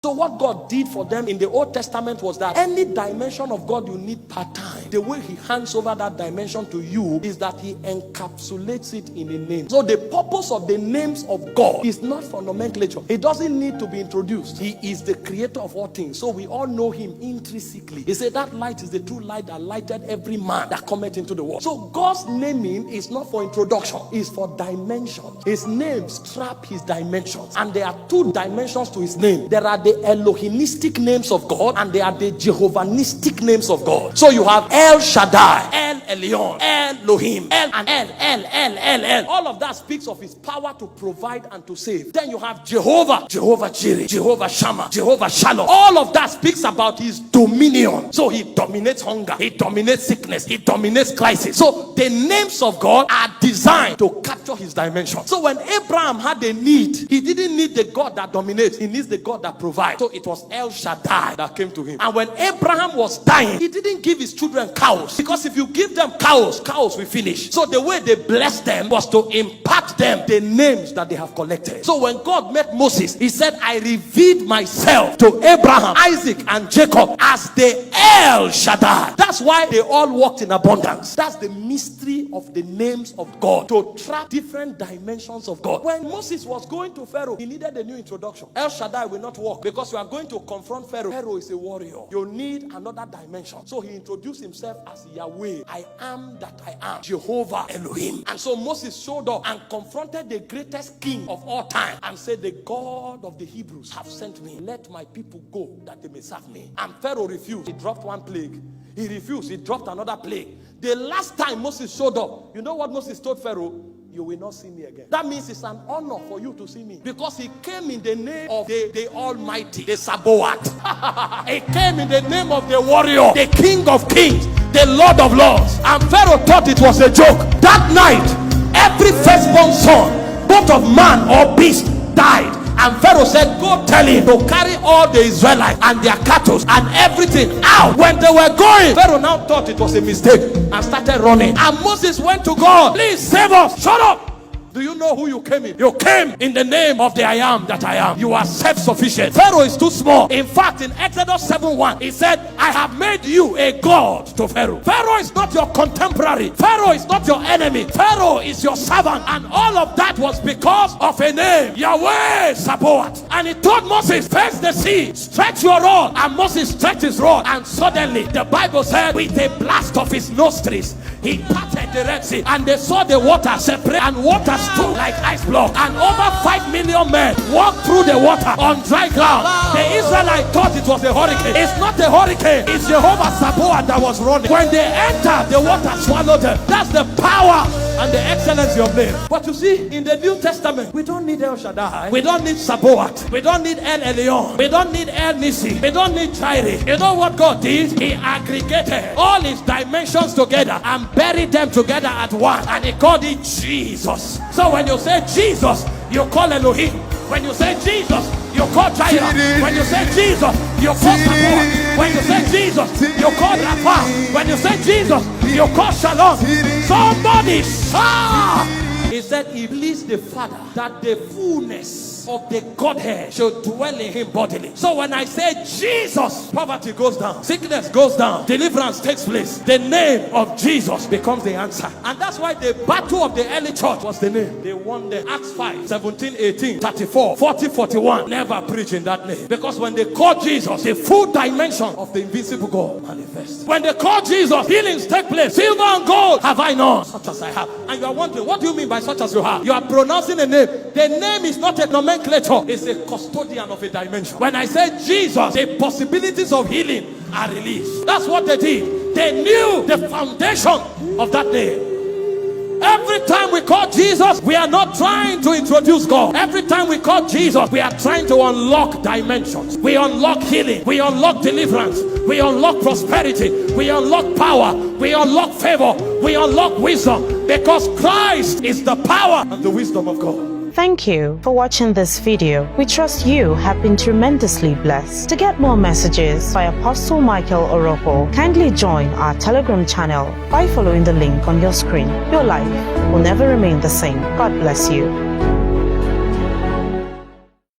So what God did for them in the Old Testament was that any dimension of God you need part-time, the way he hands over that dimension to you is that he encapsulates it in a name. So the purpose of the names of God is not for nomenclature. It doesn't need to be introduced. He is the creator of all things. So we all know him intrinsically. He said that light is the true light that lighted every man that cometh into the world. So God's naming is not for introduction. It's for dimensions. His names trap his dimensions. And there are two dimensions to his name. There are the Elohimistic names of God and there are the Jehovahistic names of God. So you have El Shaddai, El Elyon, Elohim, El and El. All of that speaks of his power to provide and to save. Then you have Jehovah, Jehovah Jireh, Jehovah Shammah, Jehovah Shalom. All of that speaks about his dominion. So he dominates hunger, he dominates sickness, he dominates crisis. So the names of God are designed to capture his dimension. So when Abraham had a need, he didn't need the God that dominates, he needs the God that provides. So it was El Shaddai that came to him. And when Abraham was dying, he didn't give his children cows, because if you give them cows will finish. So the way they blessed them was to impart them the names that they have collected. So when God met Moses, he said, I revealed myself to Abraham, Isaac, and Jacob as the El Shaddai. That's why they all walked in abundance. That's the mystery of the names of God, to track different dimensions of God. When Moses was going to Pharaoh, he needed a new introduction. El Shaddai will not work, because you are going to confront Pharaoh. Pharaoh is a warrior. You need another dimension. So he introduced himself as Yahweh. I am that I am, Jehovah Elohim. And so Moses showed up and confronted the greatest king of all time and said, the God of the Hebrews have sent me. Let my people go that they may serve me. And Pharaoh refused. He dropped one plague. He refused. He dropped another plague. The last time Moses showed up, you know what Moses told Pharaoh? You will not see me again. That means it's an honor for you to see me, because he came in the name of the Almighty, the Sabaoth. He came in the name of the warrior, the King of Kings, the Lord of Lords. And Pharaoh thought it was a joke. That night, every firstborn son, both of man or beast, died. And Pharaoh said, go tell him to carry all the Israelites and their cattle and everything out. When they were going, Pharaoh now thought it was a mistake and started running. And Moses went to God, please save us. Shut up. Do you know who you came in? You came in the name of the I am that I am. You are self-sufficient. Pharaoh is too small. In fact, in Exodus 7:1, he said, I have made you a God to Pharaoh. Pharaoh is not your contemporary. Pharaoh is not your enemy. Pharaoh is your servant. And all of that was because of a name, Yahweh Sabaoth. And he told Moses, face the sea, stretch your rod. And Moses stretched his rod. And suddenly, the Bible said, with a blast of his nostrils, he parted the Red Sea, and they saw the water separate, and water stood like ice block, and over 5 million men walked through the water on dry ground. The Israelites thought it was a hurricane. It's not a hurricane, it's Jehovah Sabaoth that was running. When they entered, the water swallowed them. That's the power and the excellency of name. But you see, in the New Testament, we don't need El Shaddai, we don't need Sabaoth, we don't need El Elyon, we don't need El Nisi, we don't need Jireh. You know what God did? He aggregated all his dimensions together and buried them together at one, and he called it Jesus. So when you say Jesus, you call Elohim. When you say Jesus, you call Jireh. When you say Jesus, you call Sabaoth. When you say Jesus, you call Rapha. When you say Jesus, you call Shalom. Somebody shout. He said he pleased the Father that the fullness of the Godhead should dwell in him bodily. So when I say Jesus, poverty goes down, sickness goes down, deliverance takes place. The name of Jesus becomes the answer. And that's why the battle of the early church was the name. They won the Acts 5, 17, 18, 34, 40, 41. Never preach in that name. Because when they call Jesus, the full dimension of the invisible God manifests. When they call Jesus, healings take place. Silver and gold have I none, such as I have. And you are wondering, what do you mean by such as you have? You are pronouncing a name. The name is not a nomenclature. Is a custodian of a dimension. When I say Jesus, the possibilities of healing are released. That's what they did. They knew the foundation of that name. Every time we call Jesus, we are not trying to introduce God. Every time we call Jesus, we are trying to unlock dimensions. We unlock healing. We unlock deliverance. We unlock prosperity. We unlock power. We unlock favor. We unlock wisdom. Because Christ is the power and the wisdom of God. Thank you for watching this video. We trust you have been tremendously blessed. To get more messages by Apostle Michael Orokpo, kindly join our Telegram channel by following the link on your screen. Your life will never remain the same. God bless you.